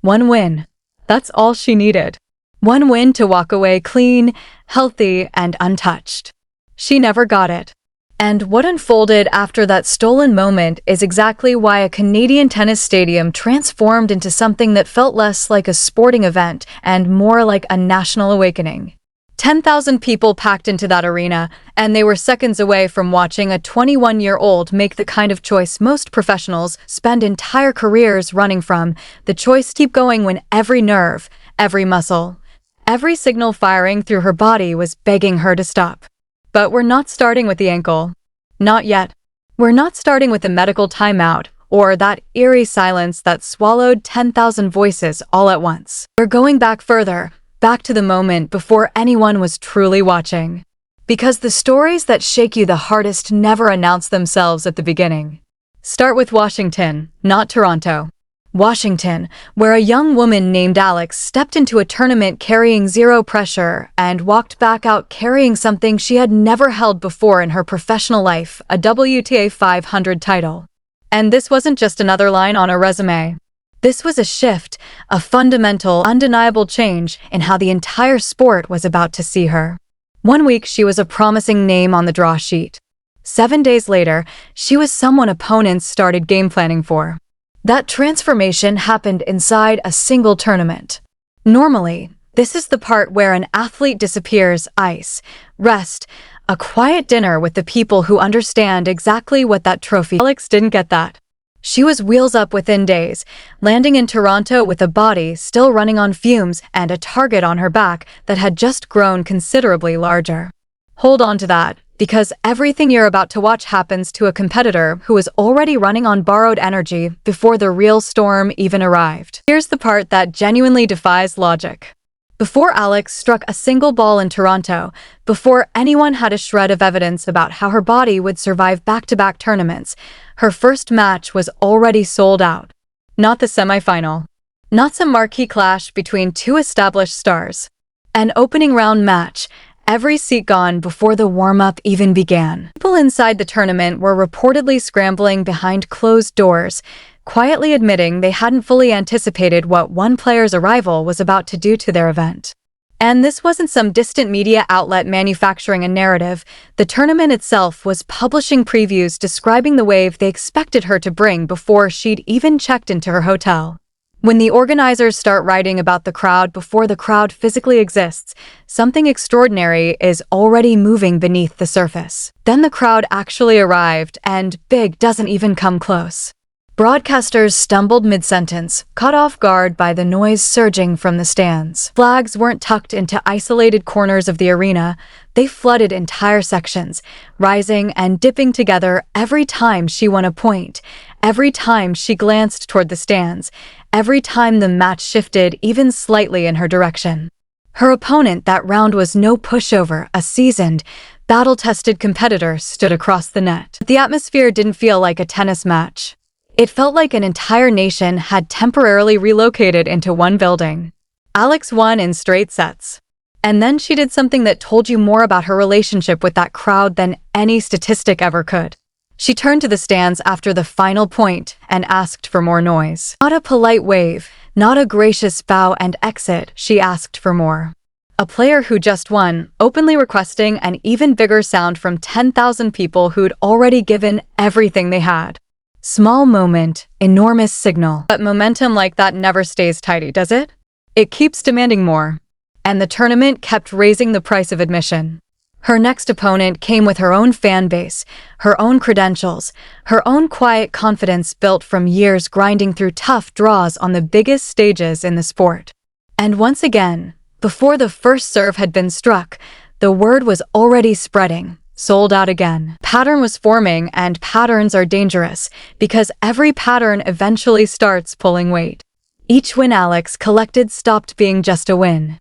One win. That's all she needed. One win to walk away clean, healthy, and untouched. She never got it. And what unfolded after that stolen moment is exactly why a Canadian tennis stadium transformed into something that felt less like a sporting event and more like a national awakening. 10,000 people packed into that arena, and they were seconds away from watching a 21-year-old make the kind of choice most professionals spend entire careers running from, the choice to keep going when every nerve, every muscle, every signal firing through her body was begging her to stop. But we're not starting with the ankle. Not yet. We're not starting with a medical timeout or that eerie silence that swallowed 10,000 voices all at once. We're going back further, back to the moment before anyone was truly watching. Because the stories that shake you the hardest never announce themselves at the beginning. Start with Washington, not Toronto. Washington, where a young woman named Alex stepped into a tournament carrying zero pressure and walked back out carrying something she had never held before in her professional life, a WTA 500 title. And this wasn't just another line on a resume. This was a shift, a fundamental, undeniable change in how the entire sport was about to see her. 1 week, she was a promising name on the draw sheet. 7 days later, she was someone opponents started game planning for. That transformation happened inside a single tournament. Normally, this is the part where an athlete disappears, ice, rest, a quiet dinner with the people who understand exactly what that trophy. Alex didn't get that. She was wheels up within days, landing in Toronto with a body still running on fumes and a target on her back that had just grown considerably larger. Hold on to that, because everything you're about to watch happens to a competitor who was already running on borrowed energy before the real storm even arrived. Here's the part that genuinely defies logic. Before Alex struck a single ball in Toronto, before anyone had a shred of evidence about how her body would survive back-to-back tournaments, her first match was already sold out. Not the semifinal. Not some marquee clash between two established stars. An opening round match, every seat gone before the warm-up even began. People inside the tournament were reportedly scrambling behind closed doors, quietly admitting they hadn't fully anticipated what one player's arrival was about to do to their event. And this wasn't some distant media outlet manufacturing a narrative. The tournament itself was publishing previews describing the wave they expected her to bring before she'd even checked into her hotel. When the organizers start writing about the crowd before the crowd physically exists, something extraordinary is already moving beneath the surface. Then the crowd actually arrived, and big doesn't even come close. Broadcasters stumbled mid-sentence, caught off guard by the noise surging from the stands. Flags weren't tucked into isolated corners of the arena. They flooded entire sections, rising and dipping together every time she won a point, every time she glanced toward the stands, every time the match shifted even slightly in her direction. Her opponent that round was no pushover, a seasoned, battle-tested competitor stood across the net. The atmosphere didn't feel like a tennis match. It felt like an entire nation had temporarily relocated into one building. Alex won in straight sets. And then she did something that told you more about her relationship with that crowd than any statistic ever could. She turned to the stands after the final point and asked for more noise. Not a polite wave, not a gracious bow and exit, she asked for more. A player who just won, openly requesting an even bigger sound from 10,000 people who'd already given everything they had. Small moment, enormous signal. But momentum like that never stays tidy, does it? It keeps demanding more. And the tournament kept raising the price of admission. Her next opponent came with her own fan base, her own credentials, her own quiet confidence built from years grinding through tough draws on the biggest stages in the sport. And once again, before the first serve had been struck, the word was already spreading. Sold out again. Pattern was forming, and patterns are dangerous because every pattern eventually starts pulling weight. Each win Alex collected stopped being just a win.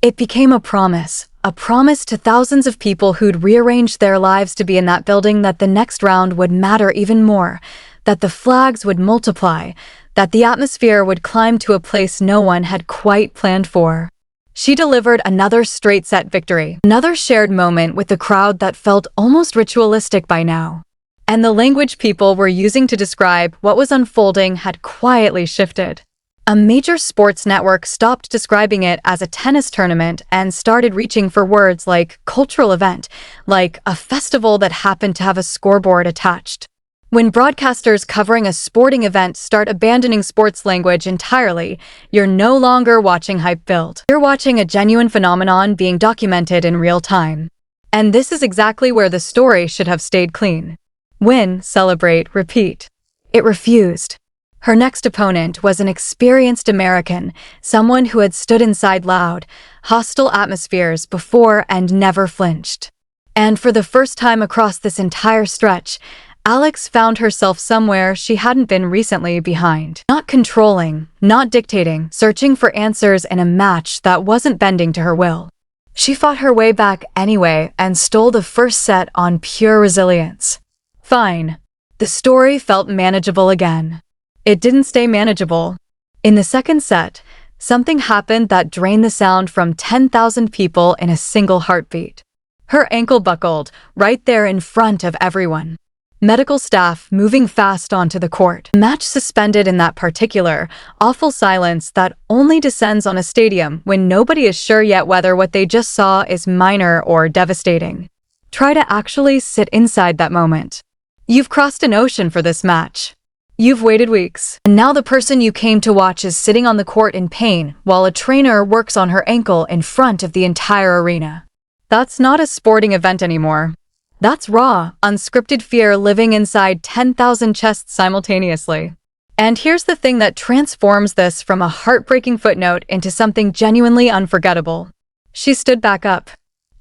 It became a promise to thousands of people who'd rearranged their lives to be in that building that the next round would matter even more, that the flags would multiply, that the atmosphere would climb to a place no one had quite planned for. She delivered another straight-set victory, another shared moment with the crowd that felt almost ritualistic by now. And the language people were using to describe what was unfolding had quietly shifted. A major sports network stopped describing it as a tennis tournament and started reaching for words like cultural event, like a festival that happened to have a scoreboard attached. When broadcasters covering a sporting event start abandoning sports language entirely, you're no longer watching hype build. You're watching a genuine phenomenon being documented in real time. And this is exactly where the story should have stayed clean. Win, celebrate, repeat. It refused. Her next opponent was an experienced American, someone who had stood inside loud, hostile atmospheres before and never flinched. And for the first time across this entire stretch, Alex found herself somewhere she hadn't been recently behind. Not controlling, not dictating, searching for answers in a match that wasn't bending to her will. She fought her way back anyway and stole the first set on pure resilience. Fine. The story felt manageable again. It didn't stay manageable. In the second set, something happened that drained the sound from 10,000 people in a single heartbeat. Her ankle buckled, right there in front of everyone. Medical staff moving fast onto the court. Match suspended in that particular, awful silence that only descends on a stadium when nobody is sure yet whether what they just saw is minor or devastating. Try to actually sit inside that moment. You've crossed an ocean for this match. You've waited weeks, and now the person you came to watch is sitting on the court in pain while a trainer works on her ankle in front of the entire arena. That's not a sporting event anymore. That's raw, unscripted fear living inside 10,000 chests simultaneously. And here's the thing that transforms this from a heartbreaking footnote into something genuinely unforgettable. She stood back up.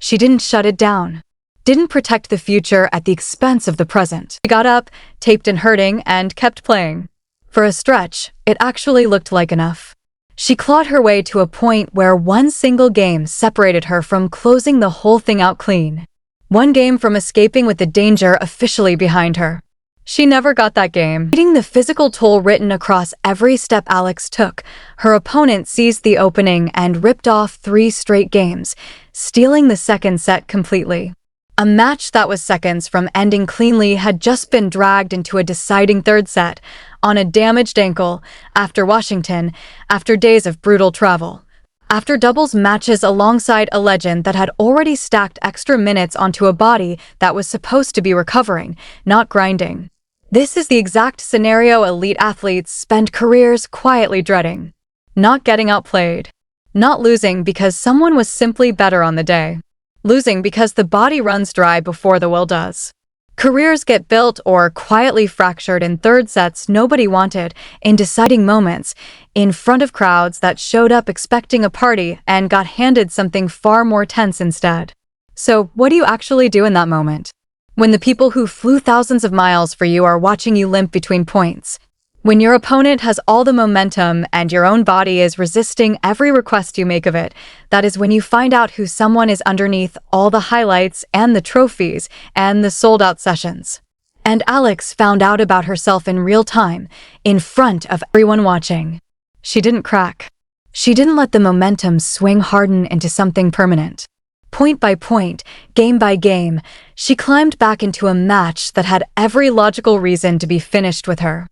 She didn't shut it down. Didn't protect the future at the expense of the present. She got up, taped and hurting, and kept playing. For a stretch, it actually looked like enough. She clawed her way to a point where one single game separated her from closing the whole thing out clean. One game from escaping with the danger officially behind her. She never got that game. Reading the physical toll written across every step Alex took, her opponent seized the opening and ripped off 3 straight games, stealing the second set completely. A match that was seconds from ending cleanly had just been dragged into a deciding third set, on a damaged ankle, after Washington, after days of brutal travel. After doubles matches alongside a legend that had already stacked extra minutes onto a body that was supposed to be recovering, not grinding. This is the exact scenario elite athletes spend careers quietly dreading. Not getting outplayed. Not losing because someone was simply better on the day. Losing because the body runs dry before the will does. Careers get built or quietly fractured in third sets nobody wanted, in deciding moments, in front of crowds that showed up expecting a party and got handed something far more tense instead. So, what do you actually do in that moment? When the people who flew thousands of miles for you are watching you limp between points? When your opponent has all the momentum and your own body is resisting every request you make of it, that is when you find out who someone is underneath all the highlights and the trophies and the sold-out sessions. And Alex found out about herself in real time, in front of everyone watching. She didn't crack. She didn't let the momentum swing harden into something permanent. Point by point, game by game, she climbed back into a match that had every logical reason to be finished with her.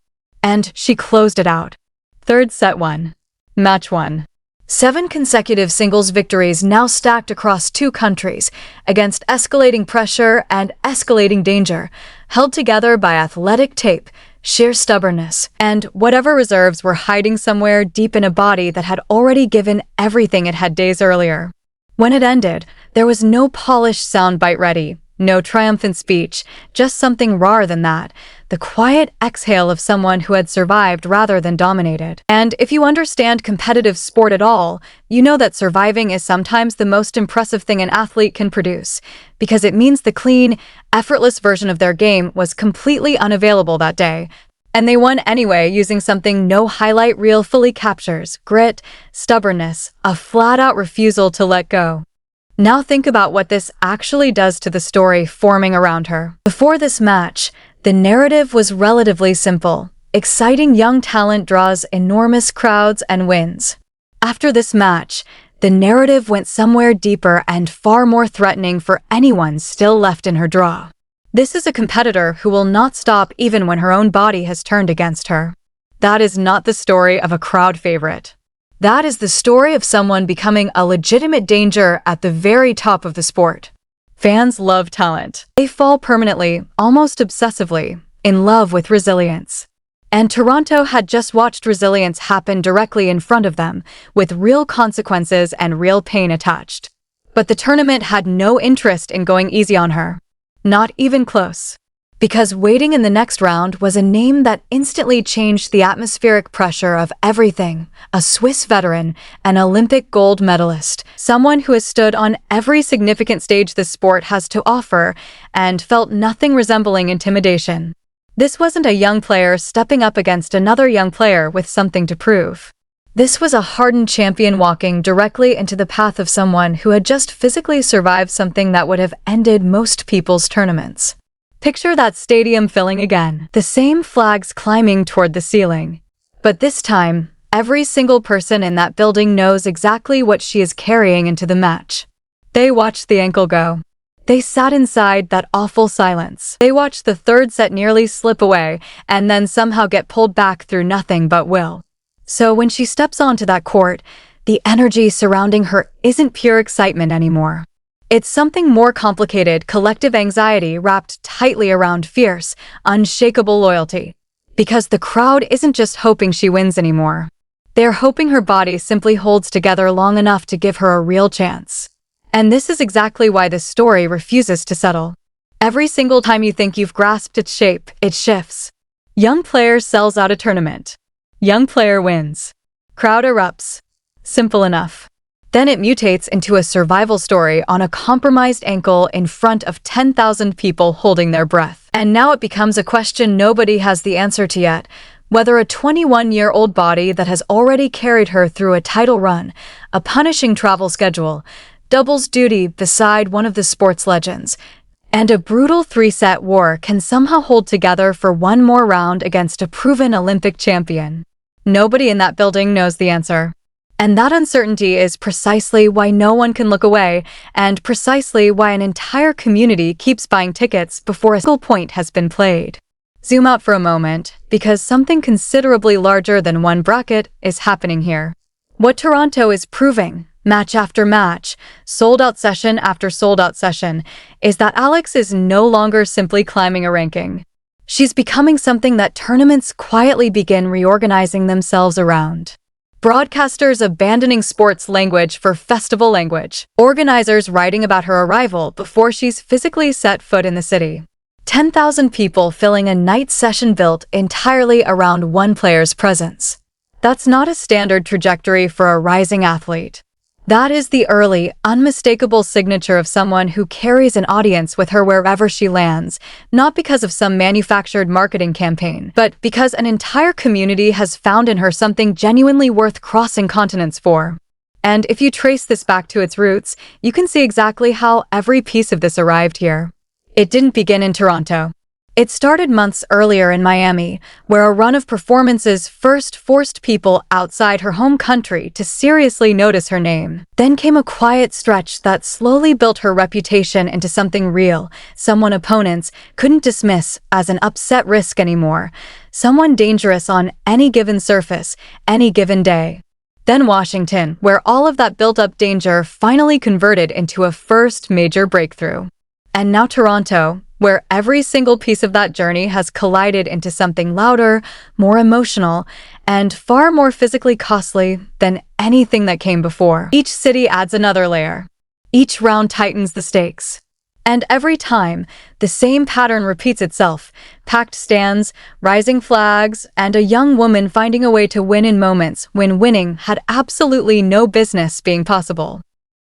And she closed it out. Third set won. Match won. 7 consecutive singles victories now stacked across 2 countries, against escalating pressure and escalating danger, held together by athletic tape, sheer stubbornness, and whatever reserves were hiding somewhere deep in a body that had already given everything it had days earlier. When it ended, there was no polished soundbite ready, no triumphant speech, just something rawer than that, the quiet exhale of someone who had survived rather than dominated. And if you understand competitive sport at all, you know that surviving is sometimes the most impressive thing an athlete can produce, because it means the clean, effortless version of their game was completely unavailable that day. And they won anyway using something no highlight reel fully captures: grit, stubbornness, a flat-out refusal to let go. Now think about what this actually does to the story forming around her. Before this match, the narrative was relatively simple. Exciting young talent draws enormous crowds and wins. After this match, the narrative went somewhere deeper and far more threatening for anyone still left in her draw. This is a competitor who will not stop even when her own body has turned against her. That is not the story of a crowd favorite. That is the story of someone becoming a legitimate danger at the very top of the sport. Fans love talent. They fall permanently, almost obsessively, in love with resilience. And Toronto had just watched resilience happen directly in front of them, with real consequences and real pain attached. But the tournament had no interest in going easy on her. Not even close. Because waiting in the next round was a name that instantly changed the atmospheric pressure of everything. A Swiss veteran, an Olympic gold medalist, someone who has stood on every significant stage this sport has to offer and felt nothing resembling intimidation. This wasn't a young player stepping up against another young player with something to prove. This was a hardened champion walking directly into the path of someone who had just physically survived something that would have ended most people's tournaments. Picture that stadium filling again, the same flags climbing toward the ceiling. But this time, every single person in that building knows exactly what she is carrying into the match. They watched the ankle go. They sat inside that awful silence. They watched the third set nearly slip away and then somehow get pulled back through nothing but will. So when she steps onto that court, the energy surrounding her isn't pure excitement anymore. It's something more complicated, collective anxiety wrapped tightly around fierce, unshakable loyalty. Because the crowd isn't just hoping she wins anymore. They're hoping her body simply holds together long enough to give her a real chance. And this is exactly why this story refuses to settle. Every single time you think you've grasped its shape, it shifts. Young player sells out a tournament. Young player wins. Crowd erupts. Simple enough. Then it mutates into a survival story on a compromised ankle in front of 10,000 people holding their breath. And now it becomes a question nobody has the answer to yet, whether a 21-year-old body that has already carried her through a title run, a punishing travel schedule, doubles duty beside one of the sport's legends, and a brutal three-set war can somehow hold together for one more round against a proven Olympic champion. Nobody in that building knows the answer. And that uncertainty is precisely why no one can look away, and precisely why an entire community keeps buying tickets before a single point has been played. Zoom out for a moment, because something considerably larger than one bracket is happening here. What Toronto is proving, match after match, sold-out session after sold-out session, is that Alex is no longer simply climbing a ranking. She's becoming something that tournaments quietly begin reorganizing themselves around. Broadcasters abandoning sports language for festival language. Organizers writing about her arrival before she's physically set foot in the city. 10,000 people filling a night session built entirely around one player's presence. That's not a standard trajectory for a rising athlete. That is the early, unmistakable signature of someone who carries an audience with her wherever she lands, not because of some manufactured marketing campaign, but because an entire community has found in her something genuinely worth crossing continents for. And if you trace this back to its roots, you can see exactly how every piece of this arrived here. It didn't begin in Toronto. It started months earlier in Miami, where a run of performances first forced people outside her home country to seriously notice her name. Then came a quiet stretch that slowly built her reputation into something real, someone opponents couldn't dismiss as an upset risk anymore, someone dangerous on any given surface, any given day. Then Washington, where all of that built-up danger finally converted into a first major breakthrough. And now Toronto, where every single piece of that journey has collided into something louder, more emotional, and far more physically costly than anything that came before. Each city adds another layer. Each round tightens the stakes. And every time, the same pattern repeats itself: packed stands, rising flags, and a young woman finding a way to win in moments when winning had absolutely no business being possible.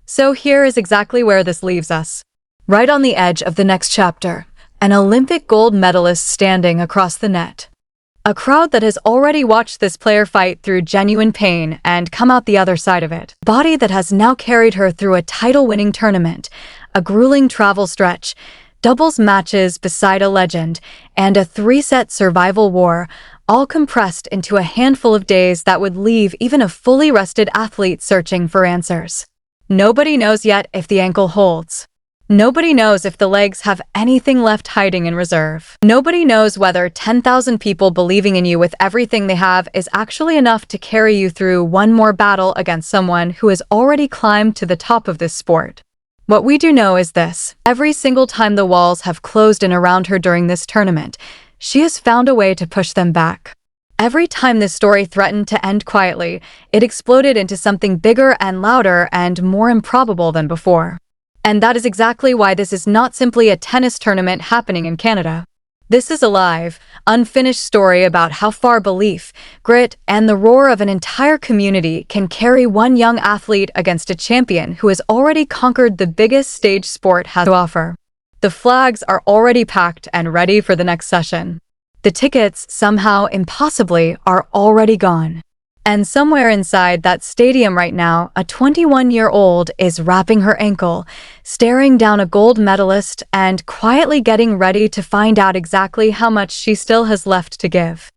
So here is exactly where this leaves us. Right on the edge of the next chapter, an Olympic gold medalist standing across the net. A crowd that has already watched this player fight through genuine pain and come out the other side of it. A body that has now carried her through a title-winning tournament, a grueling travel stretch, doubles matches beside a legend, and a three-set survival war, all compressed into a handful of days that would leave even a fully rested athlete searching for answers. Nobody knows yet if the ankle holds. Nobody knows if the legs have anything left hiding in reserve. Nobody knows whether 10,000 people believing in you with everything they have is actually enough to carry you through one more battle against someone who has already climbed to the top of this sport. What we do know is this: every single time the walls have closed in around her during this tournament, she has found a way to push them back. Every time this story threatened to end quietly, it exploded into something bigger and louder and more improbable than before. And that is exactly why this is not simply a tennis tournament happening in Canada. This is a live, unfinished story about how far belief, grit, and the roar of an entire community can carry one young athlete against a champion who has already conquered the biggest stage sport has to offer. The flags are already packed and ready for the next session. The tickets, somehow impossibly, are already gone. And somewhere inside that stadium right now, a 21-year-old is wrapping her ankle, staring down a gold medalist and quietly getting ready to find out exactly how much she still has left to give.